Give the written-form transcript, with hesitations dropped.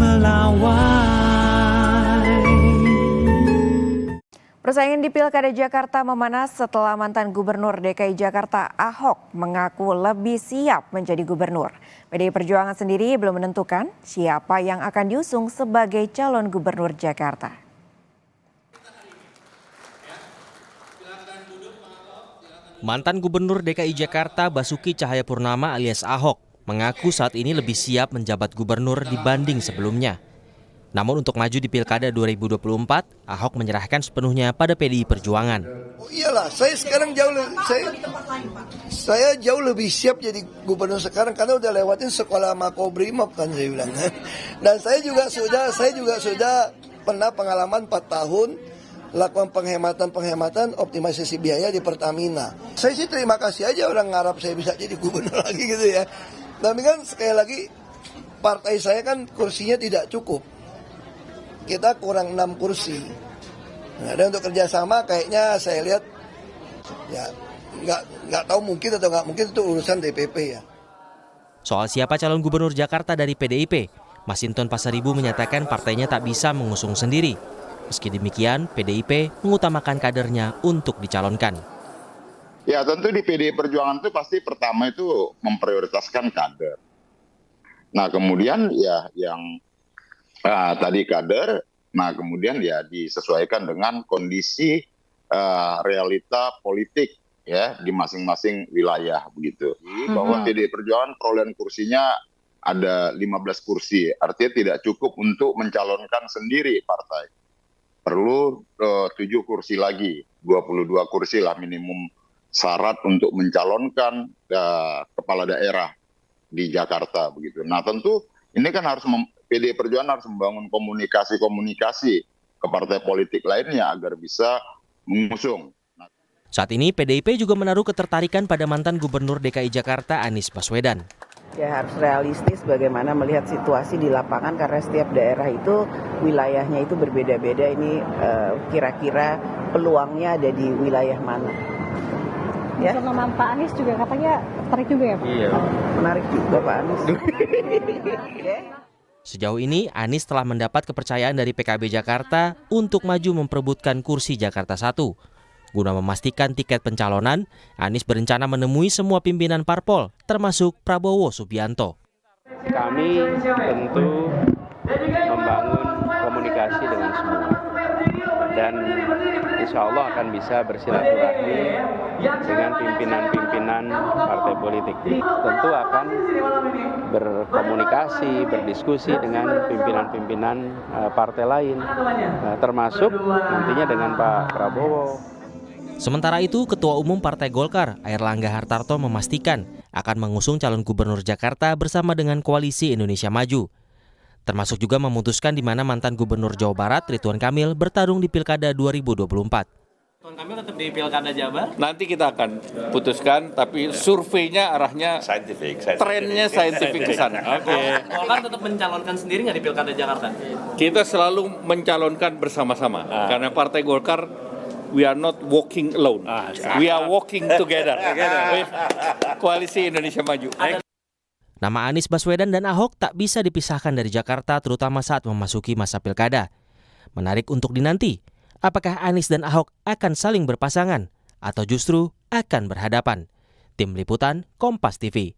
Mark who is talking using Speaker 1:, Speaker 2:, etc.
Speaker 1: melawai.
Speaker 2: Persaingan di Pilkada Jakarta memanas setelah mantan Gubernur DKI Jakarta Ahok mengaku lebih siap menjadi gubernur. PDI Perjuangan sendiri belum menentukan siapa yang akan diusung sebagai calon gubernur Jakarta.
Speaker 3: Mantan Gubernur DKI Jakarta Basuki Cahayapurnama alias Ahok mengaku saat ini lebih siap menjabat gubernur dibanding sebelumnya. Namun untuk maju di Pilkada 2024, Ahok menyerahkan sepenuhnya pada PDI Perjuangan.
Speaker 4: Oh iyalah, saya sekarang saya jauh lebih siap jadi gubernur sekarang karena udah lewatin sekolah Makobrimob kan saya bilang. Dan saya juga sudah pernah pengalaman 4 tahun lakukan penghematan optimalisasi biaya di Pertamina. Saya sih terima kasih aja orang ngarap saya bisa jadi gubernur lagi gitu ya. Tapi kan sekali lagi partai saya kan kursinya tidak cukup. Kita kurang 6 kursi. Nah, dan untuk kerjasama kayaknya saya lihat ya nggak tahu mungkin atau nggak mungkin itu urusan DPP ya.
Speaker 3: Soal siapa calon gubernur Jakarta dari PDIP, Masinton Pasaribu menyatakan partainya tak bisa mengusung sendiri. Meski demikian, PDIP mengutamakan kadernya untuk dicalonkan.
Speaker 5: Ya tentu di PDI Perjuangan itu pasti pertama itu memprioritaskan kader. Nah kemudian ya yang tadi kader, nah kemudian ya disesuaikan dengan kondisi realita politik ya di masing-masing wilayah begitu. Bahwa PDI Perjuangan perolehan kursinya ada 15 kursi, artinya tidak cukup untuk mencalonkan sendiri partai. Perlu 7 kursi lagi, 22 kursi lah minimum syarat untuk mencalonkan kepala daerah di Jakarta begitu. Nah tentu ini kan harus PDI Perjuangan harus membangun komunikasi ke partai politik lainnya agar bisa mengusung.
Speaker 3: Saat ini PDIP juga menaruh ketertarikan pada mantan Gubernur DKI Jakarta Anies Baswedan.
Speaker 6: Ya harus realistis bagaimana melihat situasi di lapangan karena setiap daerah itu wilayahnya itu berbeda-beda. Ini kira-kira peluangnya ada di wilayah mana? Ya.
Speaker 7: Nama Pak Anies juga katanya tertarik juga ya Pak?
Speaker 6: Iya. Menarik juga Pak Anies.
Speaker 3: Sejauh ini, Anies telah mendapat kepercayaan dari PKB Jakarta untuk maju memperebutkan kursi Jakarta 1. Guna memastikan tiket pencalonan, Anies berencana menemui semua pimpinan parpol, termasuk Prabowo Subianto.
Speaker 8: Kami tentu membangun komunikasi dengan semua. Dan insya Allah akan bisa bersilaturahmi dengan pimpinan-pimpinan partai politik. Tentu akan berkomunikasi, berdiskusi dengan pimpinan-pimpinan partai lain, termasuk nantinya dengan Pak Prabowo.
Speaker 3: Sementara itu, Ketua Umum Partai Golkar, Airlangga Hartarto memastikan akan mengusung calon gubernur Jakarta bersama dengan Koalisi Indonesia Maju. Termasuk juga memutuskan di mana mantan Gubernur Jawa Barat, Ridwan Kamil, bertarung di Pilkada 2024.
Speaker 9: Ridwan Kamil tetap di Pilkada Jabar?
Speaker 10: Nanti kita akan putuskan, tapi surveinya arahnya trennya saintifik ke sana.
Speaker 9: Oke. Golkar tetap mencalonkan sendiri nggak di Pilkada Jakarta?
Speaker 10: Kita selalu mencalonkan bersama-sama, karena Partai Golkar we are not walking alone, we are walking together with Koalisi Indonesia Maju.
Speaker 3: Nama Anies Baswedan dan Ahok tak bisa dipisahkan dari Jakarta, terutama saat memasuki masa pilkada. Menarik untuk dinanti, apakah Anies dan Ahok akan saling berpasangan atau justru akan berhadapan? Tim Liputan Kompas TV.